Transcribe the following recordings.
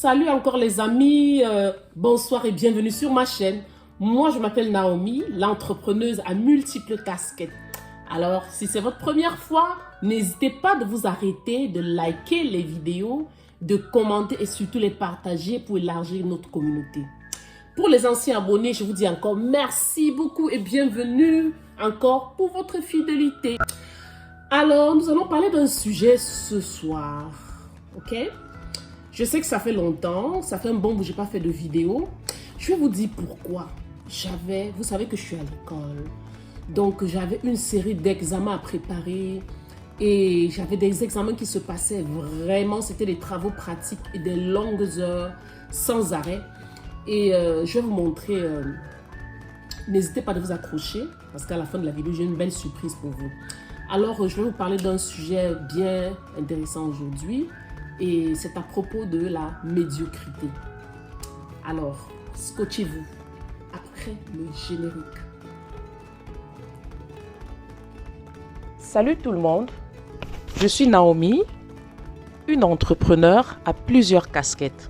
Salut encore les amis, bonsoir et bienvenue sur ma chaîne. Moi je m'appelle Naomi, l'entrepreneuse à multiples casquettes. Alors si c'est votre première fois, n'hésitez pas de vous arrêter, de liker les vidéos, de commenter et surtout les partager pour élargir notre communauté. Pour les anciens abonnés, je vous dis encore merci beaucoup et bienvenue encore pour votre fidélité. Alors nous allons parler d'un sujet ce soir, ok? Je sais que ça fait longtemps, ça fait un bon bout que je n'ai pas fait de vidéo. Je vais vous dire pourquoi. Vous savez que je suis à l'école. Donc, j'avais une série d'examens à préparer. Et j'avais des examens qui se passaient vraiment. C'était des travaux pratiques et des longues heures sans arrêt. Et je vais vous montrer. N'hésitez pas de vous accrocher. Parce qu'à la fin de la vidéo, j'ai une belle surprise pour vous. Alors, je vais vous parler d'un sujet bien intéressant aujourd'hui. Et c'est à propos de la médiocrité. Alors, scotchez-vous après le générique. Salut tout le monde, je suis Naomi, une entrepreneure à plusieurs casquettes.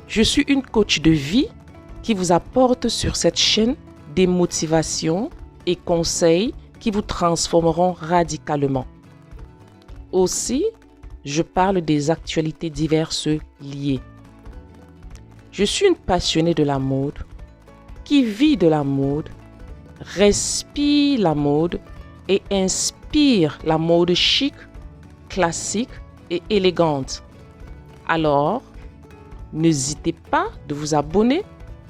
Je suis une coach de vie qui vous apporte sur cette chaîne des motivations et conseils qui vous transformeront radicalement. Aussi, je parle des actualités diverses liées. Je suis une passionnée de la mode, qui vit de la mode, respire la mode et inspire la mode chic, classique et élégante. Alors, n'hésitez pas de vous abonner,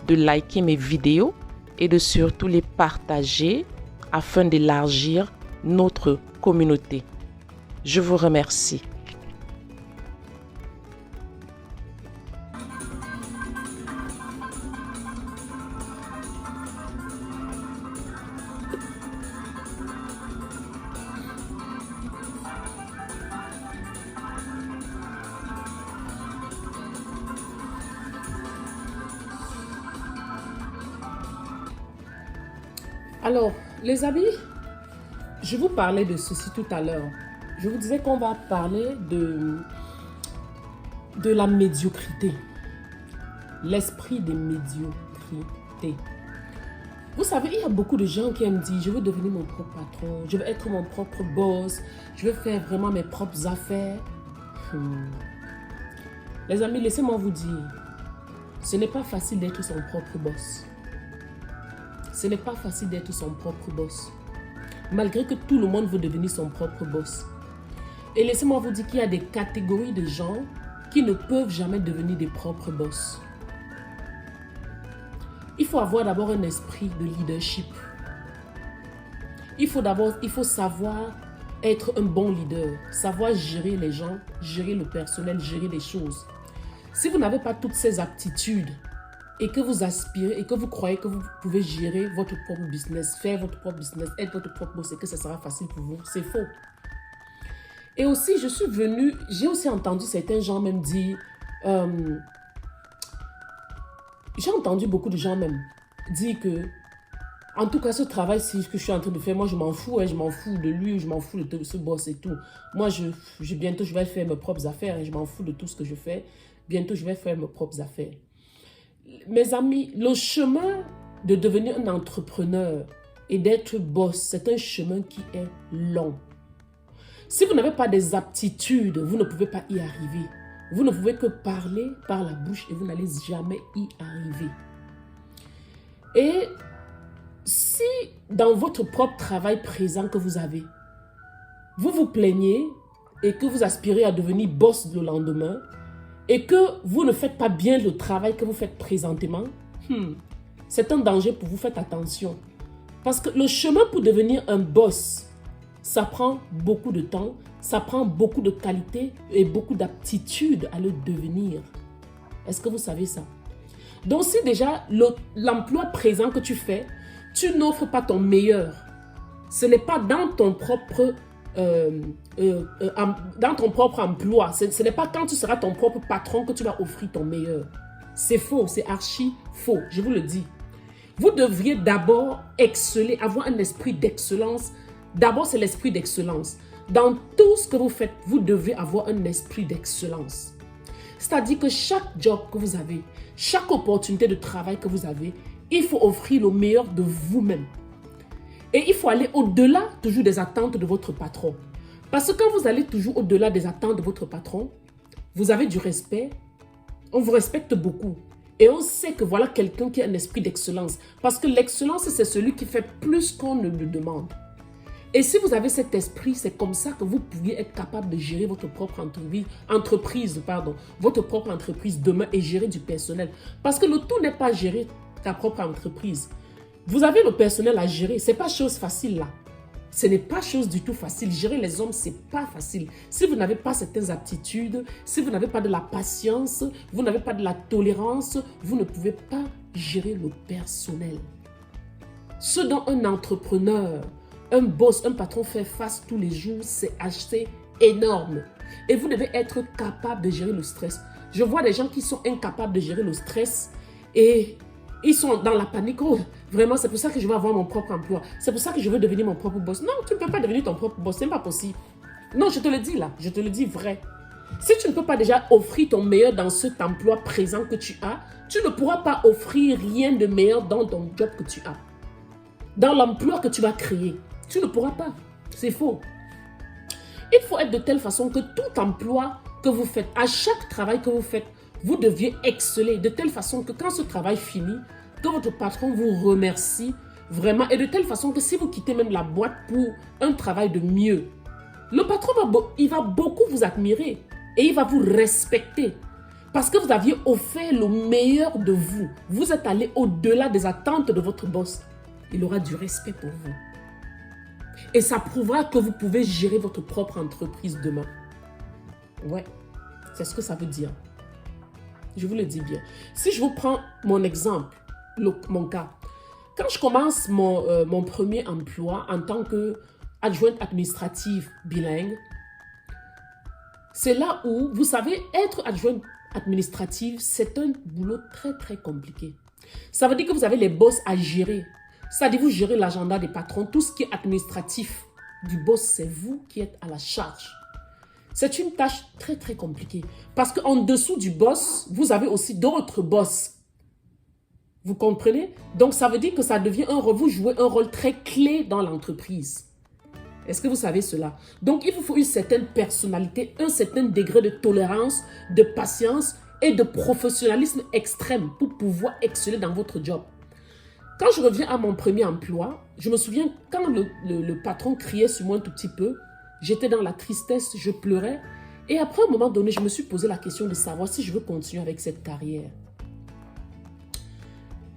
de liker mes vidéos et de surtout les partager afin d'élargir notre communauté. Je vous remercie. Alors, les amis, je vous parlais de ceci tout à l'heure. Je vous disais qu'on va parler de la médiocrité. L'esprit de médiocrité. Vous savez, il y a beaucoup de gens qui aiment dire, je veux devenir mon propre patron, je veux être mon propre boss, je veux faire vraiment mes propres affaires. Les amis, laissez-moi vous dire, ce n'est pas facile d'être son propre boss. Ce n'est pas facile d'être son propre boss. Malgré que tout le monde veut devenir son propre boss. Et laissez-moi vous dire qu'il y a des catégories de gens qui ne peuvent jamais devenir des propres boss. Il faut avoir d'abord un esprit de leadership. Il faut savoir être un bon leader, savoir gérer les gens, gérer le personnel, gérer les choses. Si vous n'avez pas toutes ces aptitudes et que vous aspirez et que vous croyez que vous pouvez gérer votre propre business, faire votre propre business, être votre propre boss et que ça sera facile pour vous, c'est faux. Et aussi, j'ai aussi entendu certains gens même dire, j'ai entendu beaucoup de gens même dire que, en tout cas, ce travail-ci que je suis en train de faire, moi, je m'en fous, je m'en fous de lui, je m'en fous de ce boss et tout. Moi, bientôt, je vais faire mes propres affaires et je m'en fous de tout ce que je fais. Bientôt, je vais faire mes propres affaires. Mes amis, le chemin de devenir un entrepreneur et d'être boss, c'est un chemin qui est long. Si vous n'avez pas des aptitudes, vous ne pouvez pas y arriver. Vous ne pouvez que parler par la bouche et vous n'allez jamais y arriver. Et si dans votre propre travail présent que vous avez, vous vous plaignez et que vous aspirez à devenir boss le lendemain, et que vous ne faites pas bien le travail que vous faites présentement, c'est un danger pour vous, faites attention. Parce que le chemin pour devenir un boss, ça prend beaucoup de temps, ça prend beaucoup de qualité et beaucoup d'aptitude à le devenir. Est-ce que vous savez ça? Donc si déjà l'emploi présent que tu fais, tu n'offres pas ton meilleur, ce n'est pas dans ton propre emploi. Ce n'est pas quand tu seras ton propre patron que tu vas offrir ton meilleur. C'est faux, c'est archi faux, je vous le dis. Vous devriez d'abord exceller, avoir un esprit d'excellence. D'abord, c'est l'esprit d'excellence. Dans tout ce que vous faites, vous devez avoir un esprit d'excellence. C'est-à-dire que chaque job que vous avez, chaque opportunité de travail que vous avez, il faut offrir le meilleur de vous-même. Et il faut aller au-delà toujours des attentes de votre patron. Parce que quand vous allez toujours au-delà des attentes de votre patron, vous avez du respect, on vous respecte beaucoup. Et on sait que voilà quelqu'un qui a un esprit d'excellence. Parce que l'excellence, c'est celui qui fait plus qu'on ne le demande. Et si vous avez cet esprit, c'est comme ça que vous pourriez être capable de gérer votre propre votre propre entreprise demain et gérer du personnel. Parce que le tout n'est pas gérer ta propre entreprise. Vous avez le personnel à gérer, ce n'est pas chose facile là. Ce n'est pas chose du tout facile. Gérer les hommes, ce n'est pas facile. Si vous n'avez pas certaines aptitudes, si vous n'avez pas de la patience, vous n'avez pas de la tolérance, vous ne pouvez pas gérer le personnel. Ce dont un entrepreneur, un boss, un patron fait face tous les jours, c'est assez énorme. Et vous devez être capable de gérer le stress. Je vois des gens qui sont incapables de gérer le stress et ils sont dans la panique. Oh, vraiment, c'est pour ça que je veux avoir mon propre emploi. C'est pour ça que je veux devenir mon propre boss. Non, tu ne peux pas devenir ton propre boss. Ce n'est pas possible. Non, je te le dis là. Je te le dis vrai. Si tu ne peux pas déjà offrir ton meilleur dans cet emploi présent que tu as, tu ne pourras pas offrir rien de meilleur dans ton job que tu as. Dans l'emploi que tu vas créer. Tu ne pourras pas. C'est faux. Il faut être de telle façon que tout emploi que vous faites, à chaque travail que vous faites, vous deviez exceller de telle façon que quand ce travail finit, que votre patron vous remercie vraiment et de telle façon que si vous quittez même la boîte pour un travail de mieux, le patron il va beaucoup vous admirer et il va vous respecter parce que vous aviez offert le meilleur de vous. Vous êtes allé au-delà des attentes de votre boss. Il aura du respect pour vous. Et ça prouvera que vous pouvez gérer votre propre entreprise demain. Ouais, c'est ce que ça veut dire. Je vous le dis bien. Si je vous prends mon exemple, mon cas, quand je commence mon premier emploi en tant qu'adjointe administrative bilingue, c'est là où, vous savez, être adjointe administrative, c'est un boulot très, très compliqué. Ça veut dire que vous avez les boss à gérer. C'est-à-dire vous gérez l'agenda des patrons, tout ce qui est administratif du boss, c'est vous qui êtes à la charge. C'est une tâche très, très compliquée. Parce qu'en dessous du boss, vous avez aussi d'autres boss. Vous comprenez? Donc, ça veut dire que ça devient vous jouez un rôle très clé dans l'entreprise. Est-ce que vous savez cela? Donc, il vous faut une certaine personnalité, un certain degré de tolérance, de patience et de professionnalisme extrême pour pouvoir exceller dans votre job. Quand je reviens à mon premier emploi, je me souviens quand le patron criait sur moi un tout petit peu, j'étais dans la tristesse, je pleurais. Et après, à un moment donné, je me suis posé la question de savoir si je veux continuer avec cette carrière.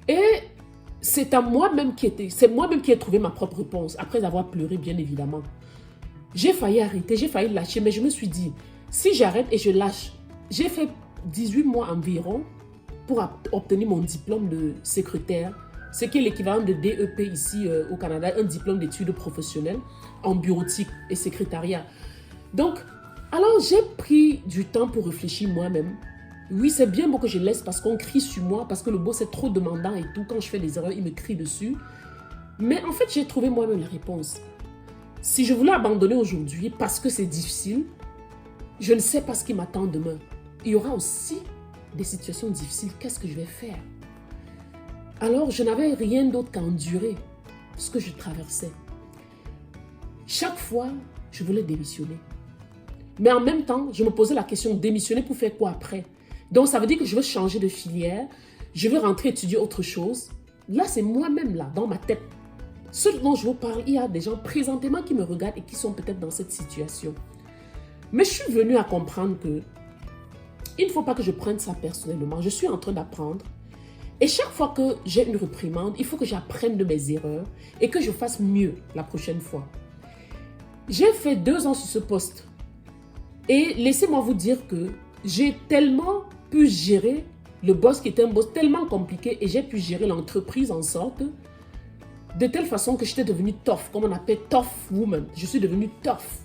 Et c'est moi-même qui ai trouvé ma propre réponse, après avoir pleuré, bien évidemment. J'ai failli arrêter, j'ai failli lâcher, mais je me suis dit, si j'arrête et je lâche, j'ai fait 18 mois environ pour obtenir mon diplôme de secrétaire, ce qui est l'équivalent de DEP ici au Canada, un diplôme d'études professionnelles en bureautique et secrétariat. Donc, alors j'ai pris du temps pour réfléchir moi-même. Oui, c'est bien beau que je laisse parce qu'on crie sur moi, parce que le boss est trop demandant et tout. Quand je fais des erreurs, il me crie dessus. Mais en fait, j'ai trouvé moi-même la réponse. Si je voulais abandonner aujourd'hui parce que c'est difficile, je ne sais pas ce qui m'attend demain. Il y aura aussi des situations difficiles. Qu'est-ce que je vais faire? Alors, je n'avais rien d'autre qu'à endurer ce que je traversais. Chaque fois, je voulais démissionner. Mais en même temps, je me posais la question, démissionner pour faire quoi après? Donc, ça veut dire que je veux changer de filière, je veux rentrer étudier autre chose. Là, c'est moi-même, là, dans ma tête. Ce dont je vous parle, il y a des gens présentement qui me regardent et qui sont peut-être dans cette situation. Mais je suis venue à comprendre que il ne faut pas que je prenne ça personnellement. Je suis en train d'apprendre. Et chaque fois que j'ai une réprimande, il faut que j'apprenne de mes erreurs et que je fasse mieux la prochaine fois. J'ai fait 2 ans sur ce poste. Et laissez-moi vous dire que j'ai tellement pu gérer le boss qui était un boss tellement compliqué et j'ai pu gérer l'entreprise en sorte de telle façon que j'étais devenue tough, comme on appelle tough woman. Je suis devenue tough.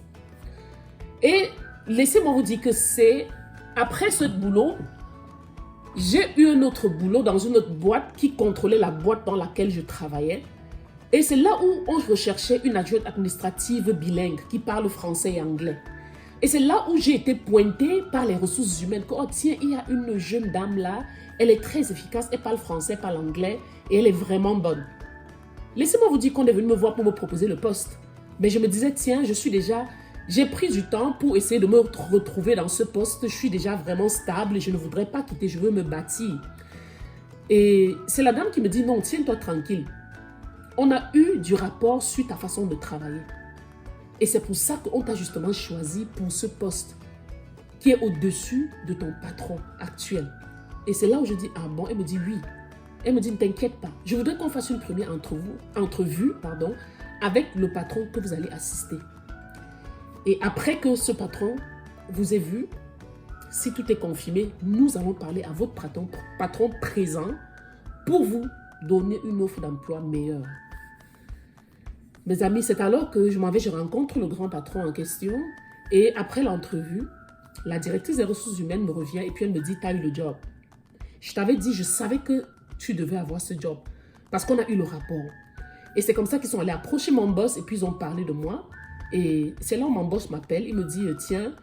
Et laissez-moi vous dire que c'est après ce boulot, j'ai eu un autre boulot dans une autre boîte qui contrôlait la boîte dans laquelle je travaillais. Et c'est là où on recherchait une adjointe administrative bilingue qui parle français et anglais. Et c'est là où j'ai été pointée par les ressources humaines. Que, oh tiens, il y a une jeune dame là, elle est très efficace, elle parle français, elle parle anglais et elle est vraiment bonne. Laissez-moi vous dire qu'on est venu me voir pour me proposer le poste. Mais je me disais, tiens, j'ai pris du temps pour essayer de me retrouver dans ce poste. Je suis déjà vraiment stable et je ne voudrais pas quitter, je veux me bâtir. Et c'est la dame qui me dit, non, tiens-toi tranquille. On a eu du rapport sur ta façon de travailler. Et c'est pour ça qu'on t'a justement choisi pour ce poste qui est au-dessus de ton patron actuel. Et c'est là où je dis, ah bon? Elle me dit oui. Elle me dit, ne t'inquiète pas. Je voudrais qu'on fasse une première entrevue avec le patron que vous allez assister. Et après que ce patron vous ait vu, si tout est confirmé, nous allons parler à votre patron présent pour vous donner une offre d'emploi meilleure. Mes amis, c'est alors que je rencontre le grand patron en question. Et après l'entrevue, la directrice des ressources humaines me revient et puis elle me dit, tu as eu le job. Je t'avais dit, je savais que tu devais avoir ce job parce qu'on a eu le rapport. Et c'est comme ça qu'ils sont allés approcher mon boss et puis ils ont parlé de moi. Et c'est là où mon boss m'appelle. Il me dit, tiens,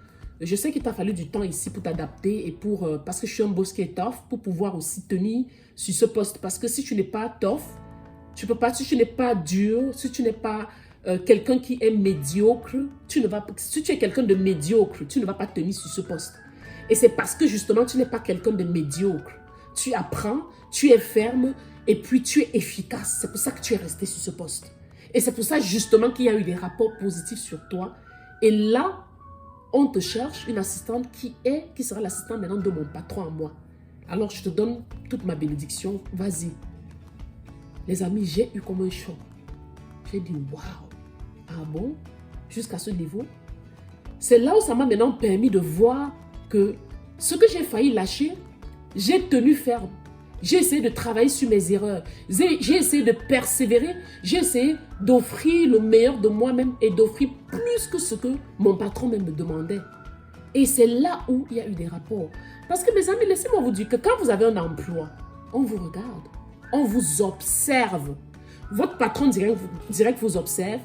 je sais qu'il t'a fallu du temps ici pour t'adapter et parce que je suis un boss qui est tough, pour pouvoir aussi tenir sur ce poste. Parce que si tu n'es pas tough, tu peux pas, si tu n'es pas dur, si tu n'es pas quelqu'un qui est médiocre, si tu es quelqu'un de médiocre, tu ne vas pas tenir sur ce poste. Et c'est parce que justement, tu n'es pas quelqu'un de médiocre. Tu apprends, tu es ferme et puis tu es efficace. C'est pour ça que tu es resté sur ce poste. Et c'est pour ça justement qu'il y a eu des rapports positifs sur toi. Et là, on te cherche une assistante qui sera l'assistante maintenant de mon patron à moi. Alors, je te donne toute ma bénédiction. Vas-y. Les amis, j'ai eu comme un choc. J'ai dit, waouh, ah bon? Jusqu'à ce niveau? C'est là où ça m'a maintenant permis de voir que ce que j'ai failli lâcher, j'ai tenu ferme. J'ai essayé de travailler sur mes erreurs. J'ai essayé de persévérer. J'ai essayé d'offrir le meilleur de moi-même et d'offrir plus que ce que mon patron même me demandait. Et c'est là où il y a eu des rapports. Parce que mes amis, laissez-moi vous dire que quand vous avez un emploi, on vous regarde. On vous observe. Votre patron direct vous observe.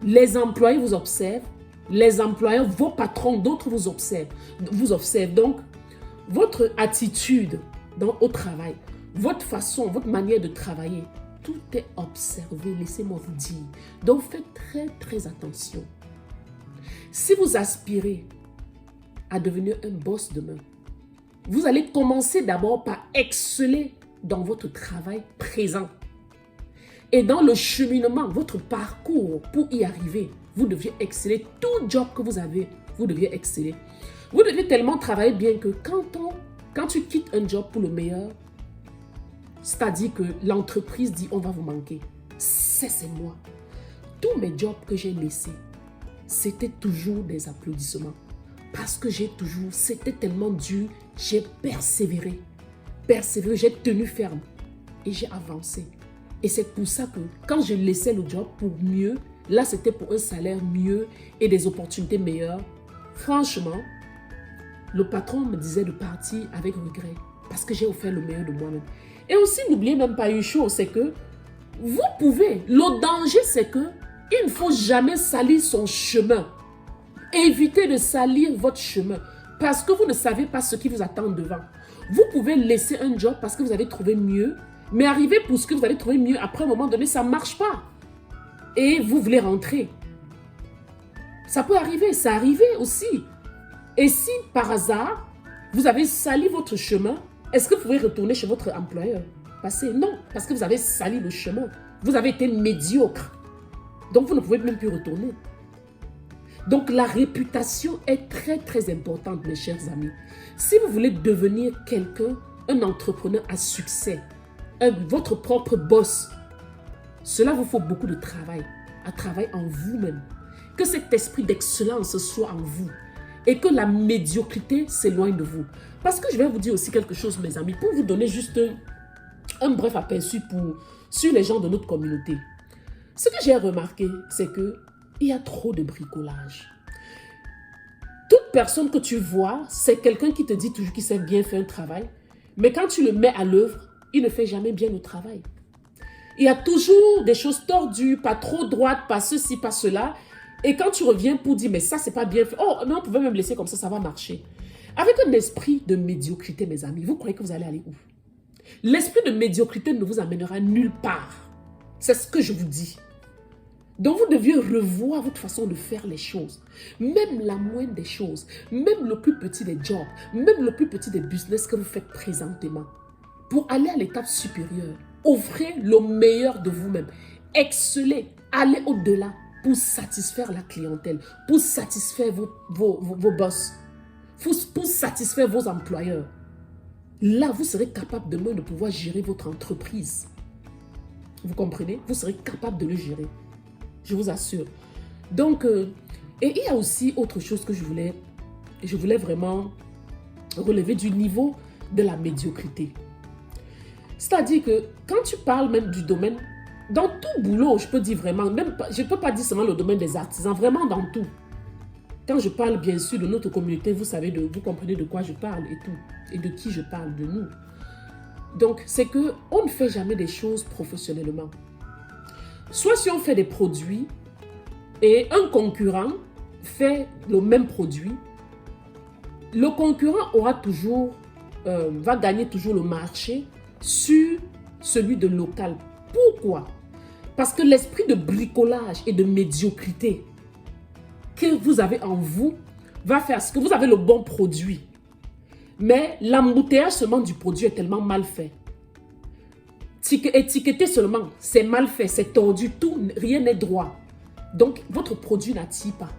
Les employés vous observent. Les employeurs, vos patrons, d'autres vous observent. Donc, votre attitude au travail, votre façon, votre manière de travailler, tout est observé, laissez-moi vous dire. Donc, faites très, très attention. Si vous aspirez à devenir un boss demain, vous allez commencer d'abord par exceller dans votre travail présent. Et dans le cheminement, votre parcours pour y arriver, vous deviez exceller. Tout job que vous avez, vous deviez exceller. Vous devez tellement travailler bien que quand tu quittes un job pour le meilleur, c'est-à-dire que l'entreprise dit on va vous manquer. C'est moi. Tous mes jobs que j'ai laissés, c'était toujours des applaudissements. Parce que c'était tellement dur, j'ai persévéré, j'ai tenu ferme et j'ai avancé. Et c'est pour ça que quand je laissais le job pour mieux, là c'était pour un salaire mieux et des opportunités meilleures. Franchement, le patron me disait de partir avec regret parce que j'ai offert le meilleur de moi-même. Et aussi, n'oubliez même pas une chose, c'est que vous pouvez, le danger c'est que il ne faut jamais salir son chemin. Évitez de salir votre chemin parce que vous ne savez pas ce qui vous attend devant. Vous pouvez laisser un job parce que vous avez trouvé mieux, mais arriver pour ce que vous avez trouvé mieux, après un moment donné, ça ne marche pas. Et vous voulez rentrer. Ça peut arriver, ça arrivait aussi. Et si par hasard, vous avez sali votre chemin, est-ce que vous pouvez retourner chez votre employeur? Non, parce que vous avez sali le chemin. Vous avez été médiocre. Donc vous ne pouvez même plus retourner. Donc la réputation est très très importante, mes chers amis. Si vous voulez devenir quelqu'un, un entrepreneur à succès, votre propre boss, cela vous faut beaucoup de travail, à travailler en vous-même. Que cet esprit d'excellence soit en vous et que la médiocrité s'éloigne de vous. Parce que je vais vous dire aussi quelque chose, mes amis, pour vous donner juste un bref aperçu sur les gens de notre communauté. Ce que j'ai remarqué, c'est qu'il y a trop de bricolage. Toute personne que tu vois, c'est quelqu'un qui te dit toujours qu'il sait bien faire un travail, mais quand tu le mets à l'œuvre, il ne fait jamais bien le travail. Il y a toujours des choses tordues, pas trop droites, pas ceci, pas cela. Et quand tu reviens pour dire, mais ça, c'est pas bien fait. Oh, mais on pouvait même laisser comme ça va marcher. Avec un esprit de médiocrité, mes amis, vous croyez que vous allez aller où? L'esprit de médiocrité ne vous amènera nulle part. C'est ce que je vous dis. Donc, vous deviez revoir votre façon de faire les choses. Même la moindre des choses, même le plus petit des jobs, même le plus petit des business que vous faites présentement. Pour aller à l'étape supérieure, offrez le meilleur de vous-même. Excellez, allez au-delà pour satisfaire la clientèle, pour satisfaire vos boss, pour satisfaire vos employeurs. Là, vous serez capable demain de pouvoir gérer votre entreprise. Vous comprenez? Vous serez capable de le gérer. Je vous assure. Donc, et il y a aussi autre chose que je voulais vraiment relever du niveau de la médiocrité. C'est-à-dire que quand tu parles même du domaine, dans tout boulot, je peux dire vraiment, même je ne peux pas dire seulement le domaine des artisans, vraiment dans tout. Quand je parle bien sûr de notre communauté, vous comprenez de quoi je parle et tout, et de qui je parle, de nous. Donc, c'est qu'on ne fait jamais des choses professionnellement. Soit si on fait des produits et un concurrent fait le même produit, le concurrent va gagner toujours le marché sur celui de local. Pourquoi? Parce que l'esprit de bricolage et de médiocrité que vous avez en vous va faire ce que vous avez le bon produit. Mais l'embouteillage seulement du produit est tellement mal fait. Étiqueter seulement, c'est mal fait, c'est tordu, rien n'est droit. Donc, votre produit n'attire pas.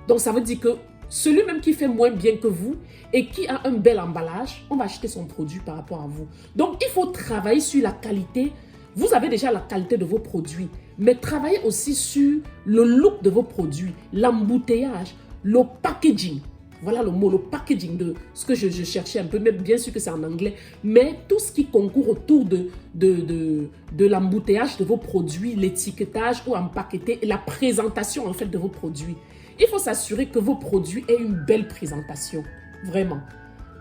Donc, ça veut dire que celui même qui fait moins bien que vous et qui a un bel emballage, on va acheter son produit par rapport à vous. Donc, il faut travailler sur la qualité. Vous avez déjà la qualité de vos produits, mais travaillez aussi sur le look de vos produits, l'embouteillage, le packaging. Voilà le mot, le packaging de ce que je cherchais un peu, même bien sûr que c'est en anglais, mais tout ce qui concourt autour de l'embouteillage de vos produits, l'étiquetage ou empaqueter et la présentation en fait de vos produits. Il faut s'assurer que vos produits aient une belle présentation, vraiment.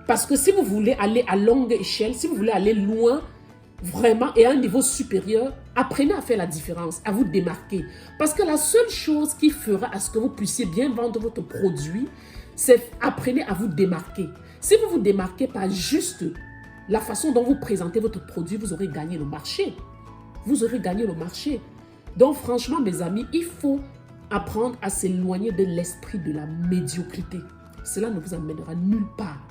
Parce que si vous voulez aller à longue échelle, si vous voulez aller loin, vraiment, et à un niveau supérieur, apprenez à faire la différence, à vous démarquer. Parce que la seule chose qui fera à ce que vous puissiez bien vendre votre produit, c'est apprenez à vous démarquer. Si vous vous démarquez par juste la façon dont vous présentez votre produit, vous aurez gagné le marché. Vous aurez gagné le marché. Donc franchement, mes amis, il faut apprendre à s'éloigner de l'esprit de la médiocrité. Cela ne vous amènera nulle part.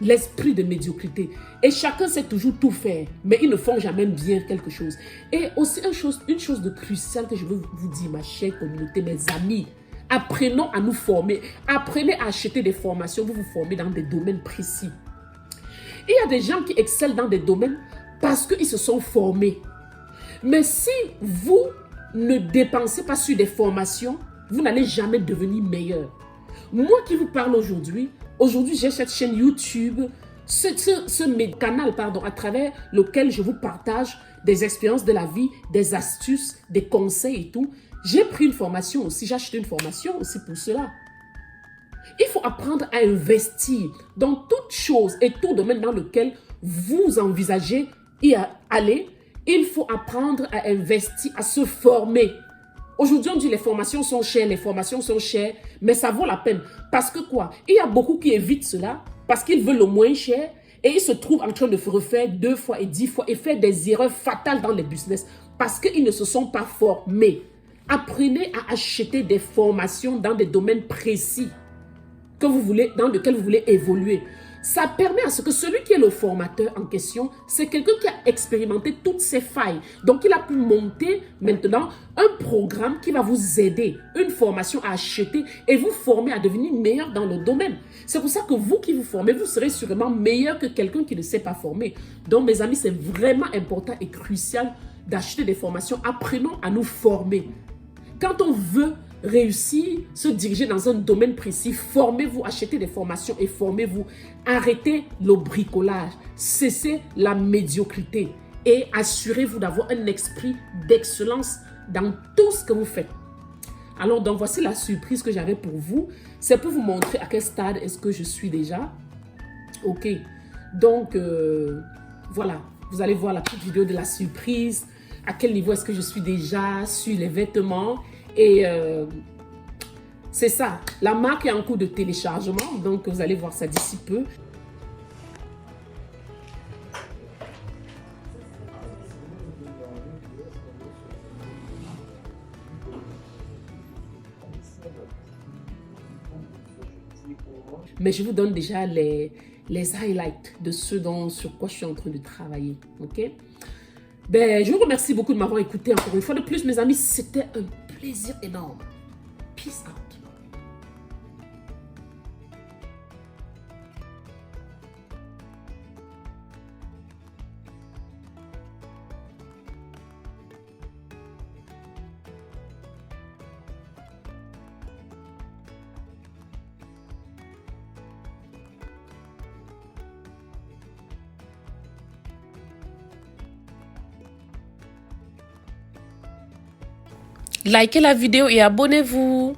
L'esprit de médiocrité. Et chacun sait toujours tout faire, mais ils ne font jamais bien quelque chose. Et aussi une chose de cruciale que je veux vous dire, ma chère communauté, mes amis, apprenons à nous former. Apprenez à acheter des formations, vous vous formez dans des domaines précis. Il y a des gens qui excellent dans des domaines parce qu'ils se sont formés. Mais si vous ne dépensez pas sur des formations, vous n'allez jamais devenir meilleur. Moi qui vous parle aujourd'hui, j'ai cette chaîne YouTube, ce canal, à travers lequel je vous partage des expériences de la vie, des astuces, des conseils et tout. J'ai pris une formation aussi, j'ai acheté une formation aussi pour cela. Il faut apprendre à investir dans toute chose et tout domaine dans lequel vous envisagez y aller. Il faut apprendre à investir, à se former. Aujourd'hui, on dit les formations sont chères, mais ça vaut la peine. Parce que quoi? Il y a beaucoup qui évitent cela parce qu'ils veulent le moins cher et ils se trouvent en train de refaire 2 fois et 10 fois et faire des erreurs fatales dans les business parce qu'ils ne se sont pas formés. Apprenez à acheter des formations dans des domaines précis dans lesquels vous voulez évoluer. Ça permet à ce que celui qui est le formateur en question, c'est quelqu'un qui a expérimenté toutes ces failles. Donc, il a pu monter maintenant un programme qui va vous aider, une formation à acheter et vous former à devenir meilleur dans le domaine. C'est pour ça que vous qui vous formez, vous serez sûrement meilleur que quelqu'un qui ne s'est pas formé. Donc, mes amis, c'est vraiment important et crucial d'acheter des formations. Apprenons à nous former. Quand on veut réussir, se diriger dans un domaine précis, formez-vous, achetez des formations et formez-vous. Arrêtez le bricolage, cessez la médiocrité et assurez-vous d'avoir un esprit d'excellence dans tout ce que vous faites. Alors, donc voici la surprise que j'avais pour vous. C'est pour vous montrer à quel stade est-ce que je suis déjà. Ok, donc voilà, vous allez voir la petite vidéo de la surprise. À quel niveau est-ce que je suis déjà sur les vêtements. Et C'est ça. La marque est en cours de téléchargement, donc vous allez voir ça d'ici peu. Mais je vous donne déjà les highlights de sur quoi je suis en train de travailler. Ok? Ben, je vous remercie beaucoup de m'avoir écouté encore une fois de plus, mes amis. C'était un plaisir énorme. Peace out. Likez la vidéo et abonnez-vous.